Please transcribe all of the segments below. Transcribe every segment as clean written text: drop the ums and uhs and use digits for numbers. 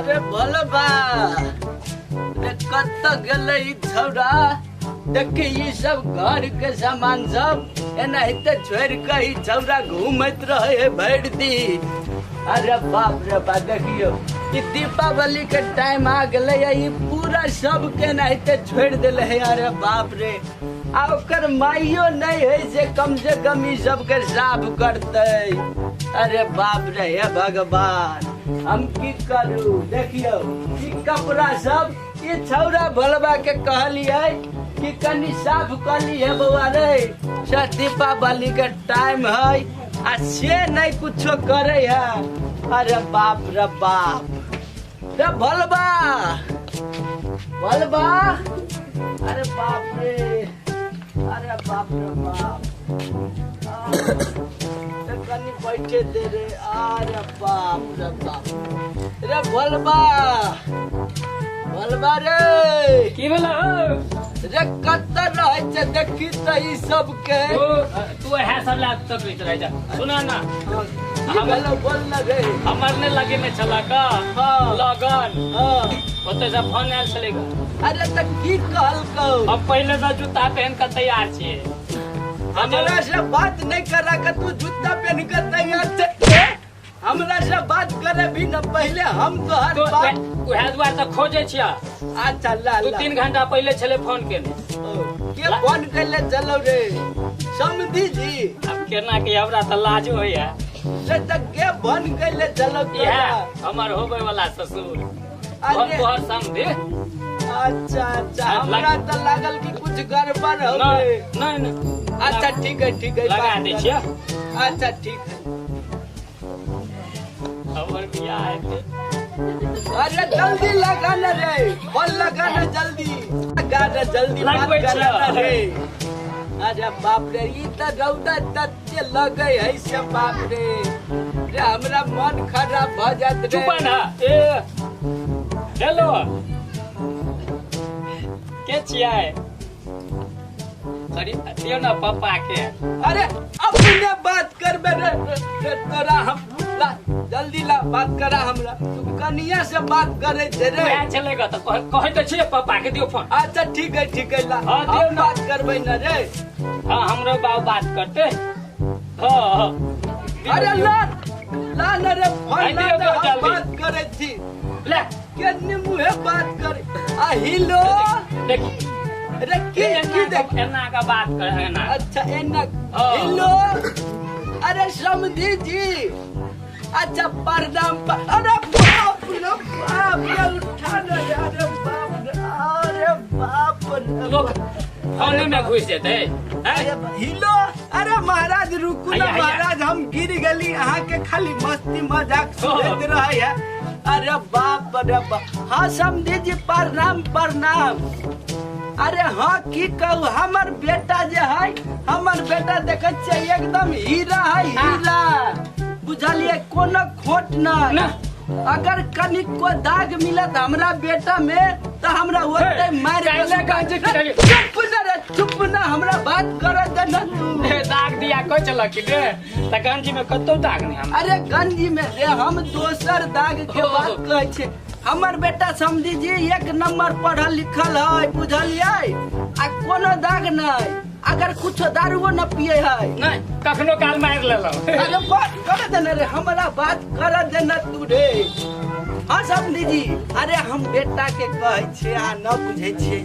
अरे भलबा कत गेले छौरा देखे ये सब घर के सामान सब एनाहिते छोड़ के ही छौरा घूमत रहे भर दी। अरे बाप रे बा देखियो कि दीपावली के टाइम आ गए ये पूरा सब के नाहिते छोड़ दिले है। अरे बाप रे आ ओकर माइयो नहीं है से कम ई सब के साफ करते। अरे बाप रे हे भगवान हम की करू। देखियो ई कपड़ा सब ये छौरा भलवा के कहलिए कि कनी साफ कर ली है बउआ रे से दीपावली के टाइम है आ से नहीं कुछो करे है। अरे बाप रे बाप रे भलबा भलबा अरे बाप रे अरे बाप रे बाप कनी बैठे दे रे। अरे बाप रे बाप रे भलबा भलबा रे की भेल रे कत्तर रहे छे देखी त ई सब के तू है सब लाग तक बीच रह जा सुना ना हम बोल लगे हमर ने लगे में चला का लगन ओते से फोन आयल चलेगा। अरे त की कहल कहो अब पहले से जूता पहन के तैयार छिए हमरा से बात नहीं करा के तू जूता पहन के तैयार छे। हमरा से बात करे भी न पहले हम तो हर बात उहे दुआर त खोजे छिया। अच्छा ला तू 3 घंटा पहले चले फोन के फोन कैले चलो रे समझी जी। अब केना के हमरा त लाज होया से त के फोन कैले चलो इहा हमर होबे वाला ससुर अरे तोहर समझे। अच्छा अच्छा हमरा त लागल कि कुछ गड़बड़ हो गए। नहीं अच्छा ठीक है लगा दे छिया। अच्छा ठीक है हमर बियाह है थे। अरे जल्दी लगाना रे फोन लगाना जल्दी लगाना जल्दी बात करना रे। अरे बाप रे ई त रौदा तत्ते लगे है से बाप रे रे हमरा मन खराब भ जात रे। चुप ना ए हेलो के छिया सॉरी दियो ना पापा के। अरे अपने बात करबे रे तोरा हम ला जल्दी ला बात करा हमरा तू कनिया से बात करे छे रे। मैं चलेगा तो कहे तो छिए पापा के दियो फोन। अच्छा ठीक है ला हाँ, दियो हम ना। बात करबे ना रे। हां हमरो बाप बात करते हां अरे ला ला ना रे फोन आई ला दियो ना, तो हम जल्दी। बात करे छी ले केने मुहे बात करे आ हिलो देख अरे की देख एना का बात करे ना। अच्छा एना हाँ। हिलो अरे समझी जी। अच्छा परदाम अरे बाप रे उठा ना रे। अरे बाप रे लोग फोन में घुस जेते अरे हिलो अरे महाराज रुकू ना आइया। महाराज हम गिर गली अहाँ के खाली मस्ती मजाक सुनते रहे है। अरे बाप रे बाप हाँ समझी जी प्रणाम प्रणाम। अरे हाँ की कहू हमर बेटा जे है हमर बेटा देखे छे एकदम हीरा है हीरा बुझलिए कोनो खोट ना। अगर कनिक को दाग मिलत हमरा बेटा में तो हमरा ओते मार चुप ना हमरा बात कर दे ना तू। दाग दिया कोई चला कि रे त गंजी में कतो दाग नहीं हम। अरे गंजी में रे हम दोसर दाग के बात कहै छे। हमर बेटा समझी जी 1 नंबर पढ़ल लिखल है बुझलिए आ कोनो दाग नहीं। अगर कुछ दारुओ न पिए है नहीं कखनो काल मार लेलो। अरे बात कर देना रे हमरा बात कर देना तू रे। हाँ समझी जी अरे हम बेटा के कहै छे आ न बुझे छे।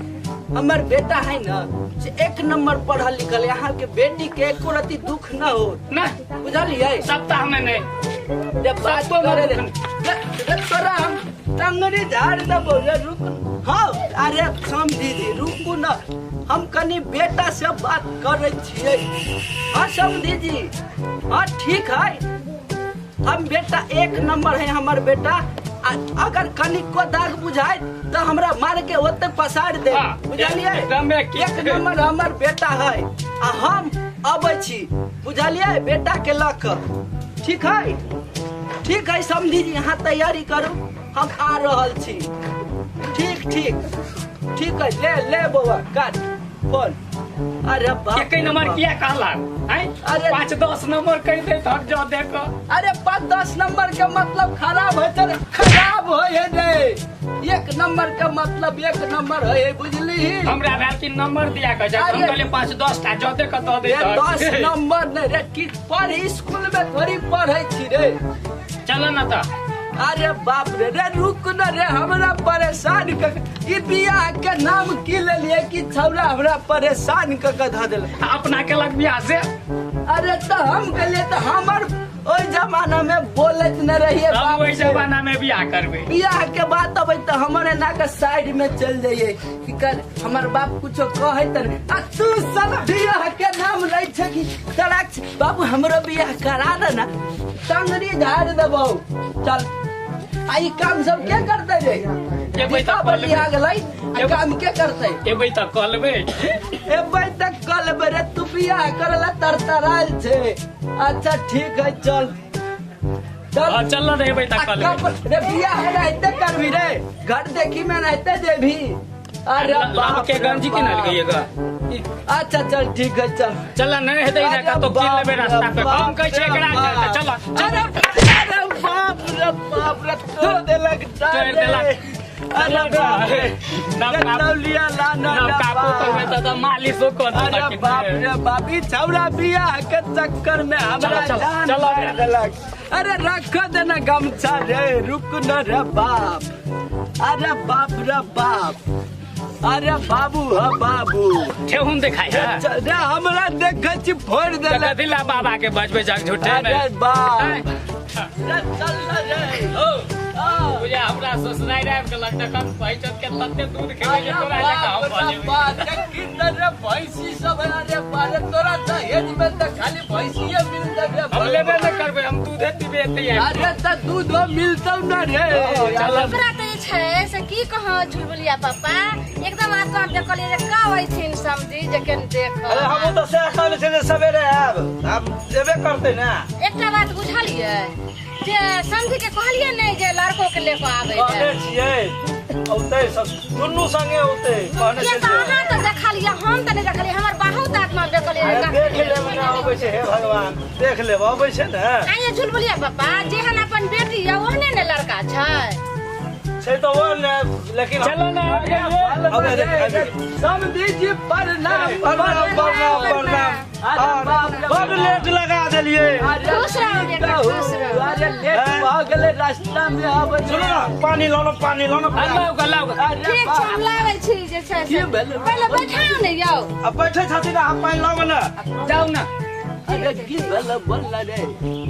हमर बेटा है ना से 1 नंबर पढ़ल लिखल यहाँ के बेटी के एको रति दुख न हो नहीं बुझलिए। सप्ताह में नहीं जब बात करे रे तोरा हम टंगरी झाड़ देबो रे रुक। हाँ अरे समझी जी रुकू न हम कनी बेटा से बात करे छिए। हाँ समझी जी हाँ ठीक है हम बेटा 1 नंबर है हमर बेटा। अगर कनिक को दाग बुझाए तो हमरा मार के ओते पसार दे बुझलिए। 1 नंबर हमर बेटा है आ हम अबै छी बुझलिए बेटा के लक। ठीक है समझी जी यहाँ तैयारी करू हम आ रहल छी। ठीक है ले बउआ काट फोन। अरे बाप एक नंबर किया कहला हैं अरे 5-10 नंबर कह दे थक जा देखो। अरे 5-10 नंबर के मतलब खराब है तो खराब हो रे नंबर का मतलब 1 नंबर है बुझली। हमरा भेल कि नंबर दिया कह जा हम कहले 5-10 टा जोते कत दे 10 नंबर नहीं रे कि पढ़ स्कूल में थोड़ी पढ़े छी रे। चलो ना तो। अरे बाप रे रे रुक न रे हमरा परेशान कर ई बियाह के नाम की ले लिए कि छौरा हमरा परेशान क के ध देल। अपना के लग बियाह से अरे तो हम कहले तो हमर ओइ जमाना में बोलत न रहिए हम ओइ जमाना में बियाह करबे। बियाह के बात अबै तो हमरे ना के साइड में चल जाइए कि कल हमर बाप कुछो कहे त आ तू साला बियाह के नाम लै छ कि तड़ाक बाबू हमरो बियाह करा दे ना टंगरी झाड़ देबो। चल आई काम सब क्या करते रे एबै त बियाह गेलै काम के करते एबै त कलबे एबै त कलबे रे तू बियाह करला तरतराल छे। अच्छा ठीक है चल चल रे एबै त कलबे रे बियाह रहते करबी रे घर देखी में रहते जेभी। अरे बाप के गंजी के नल गईगा। अच्छा चल ठीक है चल चल नहीं हेतै ना का तो किन लेबे रास्ता पे हम कह छै एकरा चल अरे बाप रे तोड़ देलक अरे बाप रे नौलिया ला ना कापू करबे त मालिशो कर देलक। अरे बाप रे बाप ई छौरा बियाह के चक्कर में हमरा जान मार देलक। अरे रख देना गमछा रे रुक न रे बाप। अरे बाप रे बाप अरे बाबू ह बाबू ठेहुन देखाई है रे हमरा देखे छी फोड़ देलक। दिला बाबा के बजबे जग झूठे में। अरे बाप रे चल रे ओ मुझे हमरा ससुराल आब के लगता कम पहचान के तत्ते दूध खेबे जे तोरा लगा हम बजे बात के किन्नर रे भैंसी सब रे बारे तोरा दहेज में त खाली भैंसीए मिल जाबे। हम लेबे न करबे हम दूधे पीबे एते। अरे त दूध मिलतौ न रे। चल ओकरा त छै से की कह झुलबुलिया पापा एकदम आत्मा देखलिए जे का होई छिन समझी जे केन देख। अरे हम तो से कहले छे जे सवेरे आब हम जेबे करते ना। एकटा बात बुझलिए जे समझी के कहलिए नहीं जे लड़को के लेको आबै कहले है छियै औते सब दुन्नु संगे औते कहने के छे। त अहाँ त देखलिए हम त नहीं देखलिए हमर बहुत आत्मा देखलिए। अरे देख लेब ना आबै छे हे भगवान देख लेब आबै छे ना। आइए झुलबुलिया पापा जेहन अपन बेटी है ओहने ने लड़का छै छै तो वो ने लेकिन चलो ना समझी जी प्रणाम प्रणाम बड़ लेट लगा देलिए। खुश रहो बेटा खुश रहो। अरे लेट भ गेले रास्ता में आबै सुनो ना पानी लो ना लाओ लाओ ठीक छै हम लाबै छी जे छै से पहिले बैठाओ ने यौ। अब बैठे छथि ना हम पानी लाओ ना जाओ ना। अरे की भला बोलला रे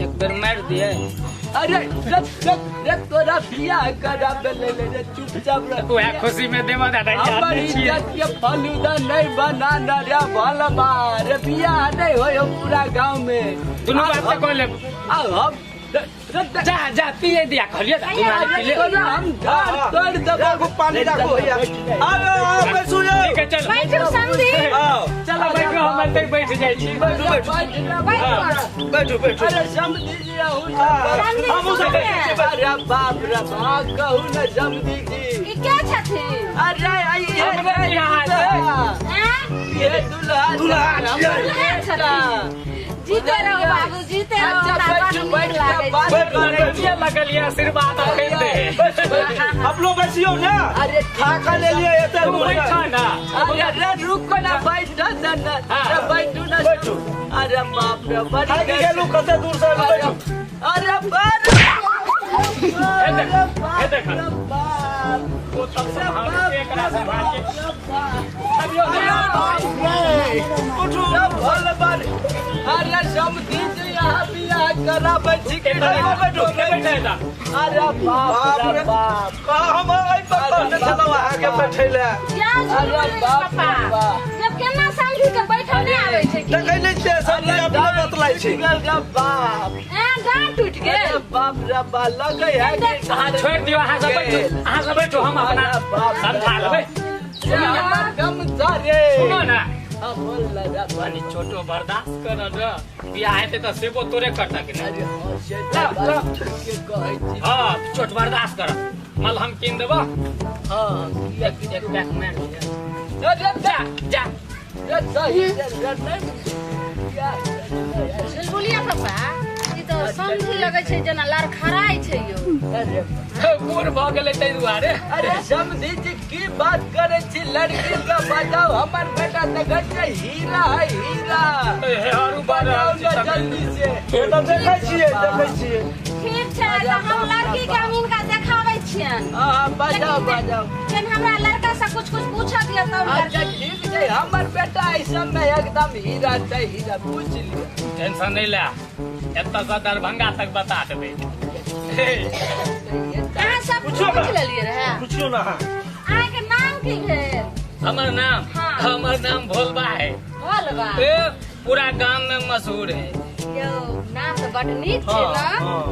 एक बार मार दिए। अरे रे तोरा बियाह करा बेले रे चुपचाप रह। ओए खुशी में देवा दादा याद नहीं छिए इज्जत के फलूदा नहीं बना न रे भलबा रे बियाह नहीं होयो पूरा गांव में। दुनु बात को ले हम जा जा पिए दिया खलिए तुम्हारे पिले हम तोड़ देबो पानी रखो भैया। आओ बैसु ये ठीक है चलो बैठो समझी आओ चलो बैठो हम अंदर बैठ जाई छी। बैठो अरे समझी जी हम उसे अरे बाप रे बाप कहू न समझी जी। ई के छथि अरे ये हमरा यहाँ हैं ये दुल्हा जीते रहो बाबू जीते रहो। अच्छा बैठ ये लगलिए आशीर्वाद कर दे। आप लोग बैसियो ना। अरे खाका ले लिए एते तू बैठा ना। अरे रुको ना बैठ ना अरे बैठू ना बैठो। अरे बाप रे बड़ी खाई के लोग कते दूर से बैठो। अरे बाप हे देख वो तब से हम एक रात से भाग के उठो भले बार। अरे समझी जी यहाँ बियाह करा बैठी के बैठो बैठे था। अरे बाप रे बाप हम आई पता न चलो आगे बैठैले। या झुलबुलिया पापा जब केना समझी के बैठो नहीं आबै छै कि देखै नै छै सब अपना बतलाई छै। बाप ए गांठ टूट गेल। अरे बाप रे बाप लगे है कि हां छोड़ दियो अहाँ सब बैठो अहाँ सब बैठो हम अपना समझा लेबै। कम सारे सुनो ना अब बोल लगा पानी छोटो बर्दाश्त कर न बियाह हेते त सेबो तोरे करता कि अरे नहीं। होशे के कहै छी। हां छोट बर्दाश्त कर मल हम किन देबो। हां एक पैक मार दिया। अरे जा जा रे सही रे नहीं झुलबुलिया पापा ई तो समझी लगै छै जेना लड़खड़ाई छै यौ। अरे बूढ़ भ गेलै तै दुआरे। अरे समझी जी की बात करे छी लड़की का बताओ हमर बेटा देखै छै हीरा है हीरा हेहरू बारे बताओ ना जल्दी से एकदम देखै छियै ठीक छै तो हम लड़की के हम इनका देखाबै छियन। हां बजाओ बजाओ लेकिन हमरा लड़का से कुछ पूछ दिया तब अच्छा ठीक छै हमर बेटा ऐसा में एकदम हीरा छै हीरा पूछ लियो टेंशन नहीं ले एतऽ से दरभंगा तक बता देबै। अहाँ सब पूछो पूछ ना। लेलिए रहे पूछियो ना अहाँ के नाम की भेल? हमर नाम हाँ। हमर नाम भोलबा है। भोलबा ए पूरा गांव में मशहूर है। यो नाम तो बड नीक छै हाँ ना। हाँ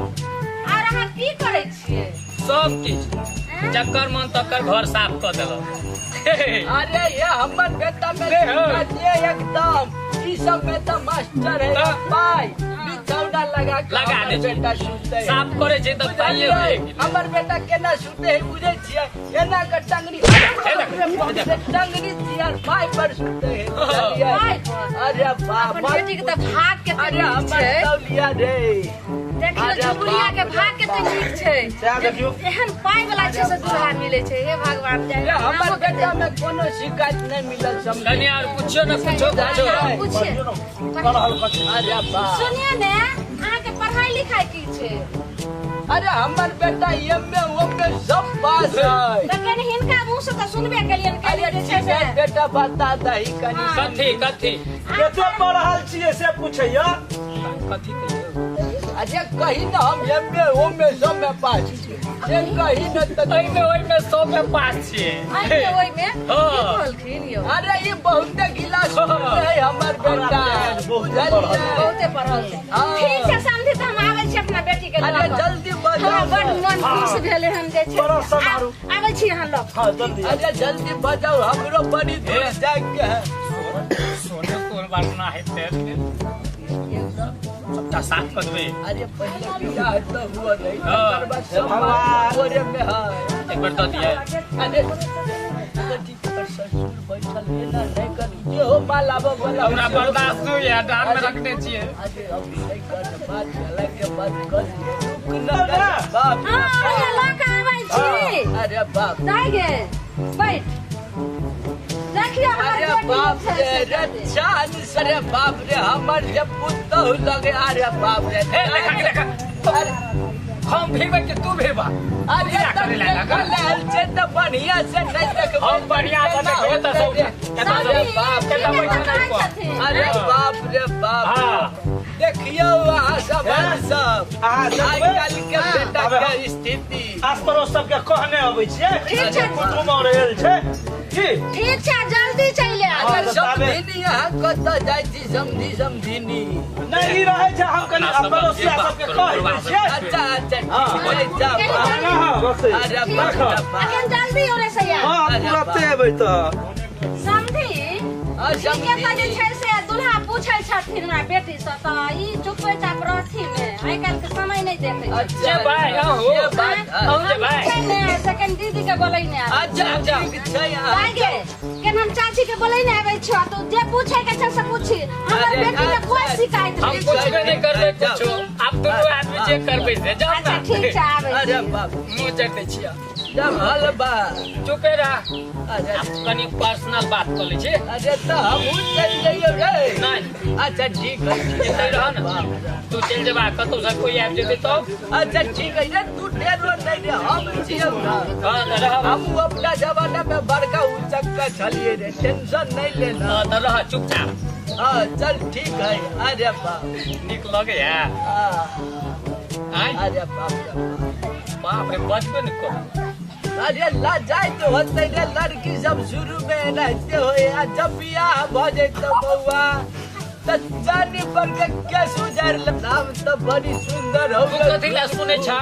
और अहाँ की करै छियै? सब किछ हैं? जकर मन तकर घर साफ कऽ देलक। अरे ये हमर बेटा में ले हो। ये एकदम ई सब में तो मास्टर है हाँ। भाई बिछौना लगा के लगा हमर दे छै। बेटा सुतै है। साफ करे छै तऽ पाइए बुझलियै? हमर बेटा केना सुते है बुझे छियै एना के टंगरी टंगरी चियर पाई पर सुते है बुझलियै? पाइ पर? अरे बाप अपन बेटी के तो भाग के अरे नीक हमर छै। तौलिया रे देखियो अरे चुगुलिया के बाप भाग के तो नीक छै। सएह देखियो एहन पाइ वाला छै से दुल्हा मिले छै। हे भगवान जय अरे हमर बेटा में कोनो शिकायत नहीं मिलल समझ कनी और पूछो न पूछो पूछो। पूछिए करहल कथी अरे बाप सुनिए ने अहाँ के पढ़ाई लिखाई की छै? अरे हमर बेटा एमए ओमए सब पास है तो कनी हिनका मुंह से तो सुनबे केलियन अरे कनी जे छै ठीक है से बेटा बता दही कनी हाँ। कथी कथी केते पढ़ल छियै से पूछैया कथी कहियो अरे कहीं ना हम एमए ओमए सब में पास छियै से कहीं न तो ओइमे सब में पास छियै। आइए ओइ में हाँ। की बोलखिन यो? अरे ये बहुत गिलास है हमर बेटा बुझलियै? बहुते पढ़ल छै। हाँ। ठीक छै समझी त हम आबै छी अपना बेटी के अरे लऽ जल्दी हमरा बजाओ बड मन खुश भेले हम जे छै बड़ा समारोह। आबै छी अहाँ लऽ हाँ जल्दी अरे जल्दी बजाओ हमरो बड़ी दूर जाके है सोने कोन बातना है तेरे सबटा साफ कर देबै। अरे पहले बियाह तो हुआ नहीं हाँ। ओकर बाद सब भगवान। ओरे में है एक बार दऽ दिए। अरे बेटी पर ससुर बैठल है ना नहीं कर जे हो माल आबो वाला हमरा बर्दाश्त नहीं है डाल में रखने छियै। अरे अब नहीं कर बात चला के बात कर रुक ना ना। बाप हां अरे लऽ के आबै छी। अरे बाप दाई गे बैठ देखियो हमर अरे बेटी बाप छै रे से रे जादे। चांद सरे बाप रे हमर जब पुतहु लगे अरे बाप रे ए देखा अरे हम भीड़बा कि तू भीड़बा अरे क्या करे ला लगा? से तो बढ़िया से नहीं देख हम बढ़िया से देखबे तऽ सब साली, बाप रे ठीक है, बैठल तो नहीं कहाँ छथिन? अरे बाप रे बाप हाँ। देखियो वहाँ सब सब अहाँ आइ देखबै? काल्हि के हाँ। बेटा के स्थिति आस पड़ोस सबके कहने अबै छियै ठीक छै। कुटुम और आयल छै की ठीक छै जल्दी चलि आ हाँ, अगर तो ताबे- समझिनी यहाँ कतऽ जाइ छी समझिनी नहीं रहै छै हम कनी पड़ोसिया सबके कह दै छियै अच्छा अच्छा हाँ। ठीक है जा कहीं बाप। जाना हाँ बस अरे ठीक बाप छै रे बाप अखन जल्दी ओरे से आ हाँ तुरंते एबै तऽ समझी हाँ, ठीके समझी। तऽ जे छै से दुल्हा पूछै छथिन हमरा बेटी से तऽ ई चुपे चाप रहथिन आइ काल्हि के समय नहि देखै छै अच्छा जे भाई हो ये बात है। हम जे भाई छै ने सेकंड दीदी के बोलै ने आबै अच्छा अच्छा। ठीक छै भाई गे केन हम चाची के बोलै ने आबै छ तो जे पूछे के छै से पूछी हमर अरे, बेटी के कोई अच्छा। शिकायत हम नहीं कुछ छै भी नहीं करबे कुछो आप दोनों आदमी जे करबे से जाओ अच्छा ना ठीक छै आबै अरे छी बाप मुंह चढ़ दै छियै। जब हल बा चुपे रह अरे आप कनी पर्सनल बात कर लै छी। अरे तो हमहूँ चलि जइयो रे नहीं अच्छा ठीक है एतै रह न तू चल जेबा कतौ से कोई आबि जेतै तब अच्छा ठीक है रे तू ढेरो नहीं रे हम छियै ना हां त रह हम अपना जमाना में बड़का उचक्का छलिए रे टेंशन नहीं लेना हां त रह चुपचाप हाँ चल ठीक है अरे बाप नीक लगे है हाँ, आय अरे बाप रे बाप। बाप रे बचबे न कर अरे ला जाए तो होते रे लड़की सब शुरू में रहते हो या जब बियाह भ जैतो बउआ त जानी पर के केस उजार नाम तो बड़ी सुंदर हो तू कथी ला सुनै छ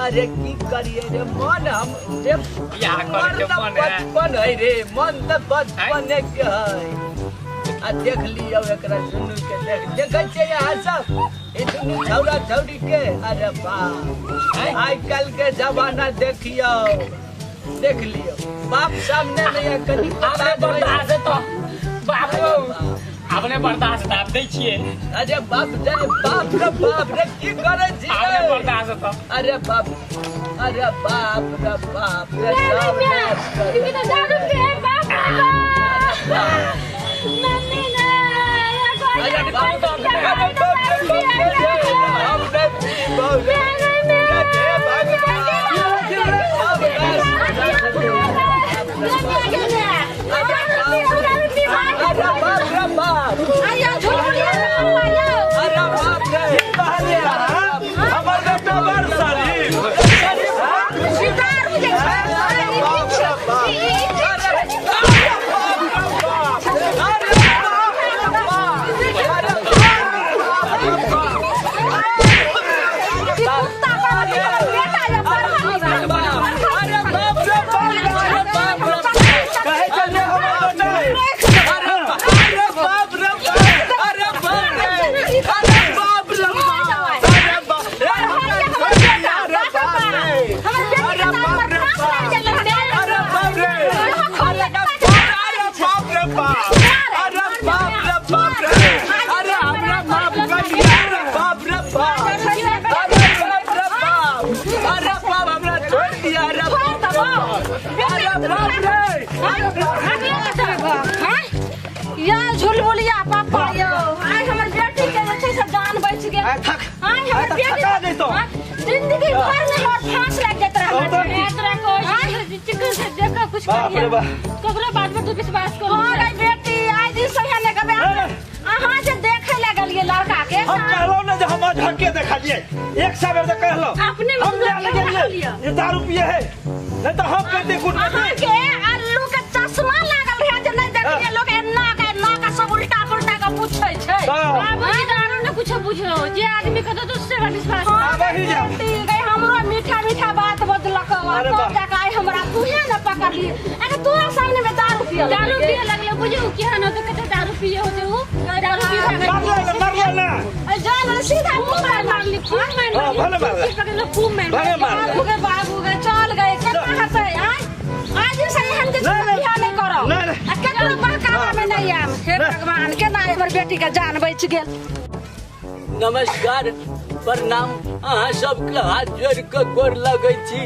अरे की करिए रे मन हम रे बियाह करे के मन है। बचपन है रे मन तो बचपन के है आ देख लियो एकरा सुनू के देखे छै यहाँ सब ए दुनू छौरा छौरी के अरे बाप आइ काल्हि के जमाना देखियो देख लियो बाप सामने में या कनी हमरे बर्दाश्त है तो बाप रो अपने बर्दाश्त आप दै छियै। अरे बाप रे बाप रे की करे छी अपने बर्दाश्त तो अरे बाप रे बाप रे सब ये तो दारू के बाप मम्मी ना अरे बाप झुलबुलिया पापा यो आज हमर बेटी के जे छै से जान बच गेल। आज हमर बेटी जिंदगी भर में और फांस लग जात रहा तोरा को चिकन से देखा कुछ करिए ककरो बात में तू विश्वास करो। हां बेटी आज ई सही ने कबे अहां जे देखे लगलिए लड़का के हम कहलो ने जे हम झटके देखलिए एक साबर से कहलो अपने हम ले लगलिए ये दारू पिए है नहीं तो हम कहते कुछ नहीं के आलू के चश्मा लागल है जे नहीं देखिए लोग एन्ना का सब उल्टा पुल्टा का पूछै छै। बाबू ई दारू ने कुछ बुझो जे आदमी के तो उससे विश्वास वही जा गई हमरो मीठा मीठा बात बदलक तो जाके आई हमरा तूहे न पकड़ ली अरे तोरा सामने में दारू पिए लगले बुझू केहन हो तो कते दारू पिए हो जे दारू पिए मर ले जान सीधा मुंह मार ली खूब मार बाबू के चल गए केतना हंसे आज से हम के बियाह नहीं करो केकरो बहकावा में नहीं आम हे भगवान के ना हमर बेटी के जान बच गेल। नमस्कार प्रणाम अहाँ सबके हाथ जोड़ के गोर लगै छी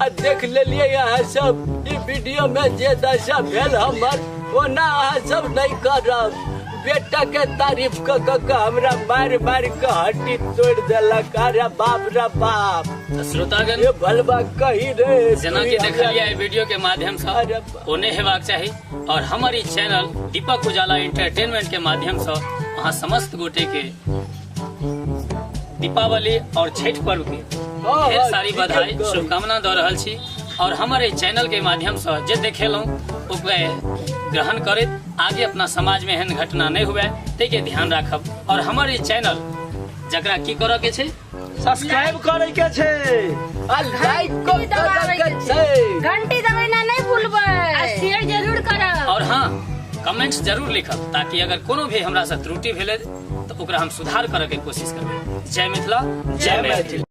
आ देख लेलिए अहाँ सब ई वीडियो में जे दशा भेल हमर ओना अहाँ सब नहीं करब। बेटा के तारीफ क हमरा मार के हड्डी तोड़ देलक। अरे बाप रे बाप श्रोतागण ये भलवा कही रे जेना कि देखलिए वीडियो के माध्यम से ओने हेबाक चाही और हमारी चैनल दीपक उजाला एंटरटेनमेंट के माध्यम से अहाँ समस्त गोटे के दीपावली और छठ पर्व के ढेर सारी बधाई शुभकामना दे रहल छी और हमारे चैनल के माध्यम से जे देखेलौं ओकरे ग्रहण करत आगे अपना समाज में एहन घटना नहीं हुए ते के ध्यान राखब और हमारे चैनल जकरा की करे के छै सब्सक्राइब करे के छै आ लाइक को करे के छै घंटी दबाना नहीं भूलबै शेयर जरूर करब और हाँ कमेंट्स जरूर लिखब ताकि अगर कोनो भी हमरा से त्रुटि भेले तो ओकरा हम सुधार करे के कोशिश करबै। जय मिथिला जय मैथिली।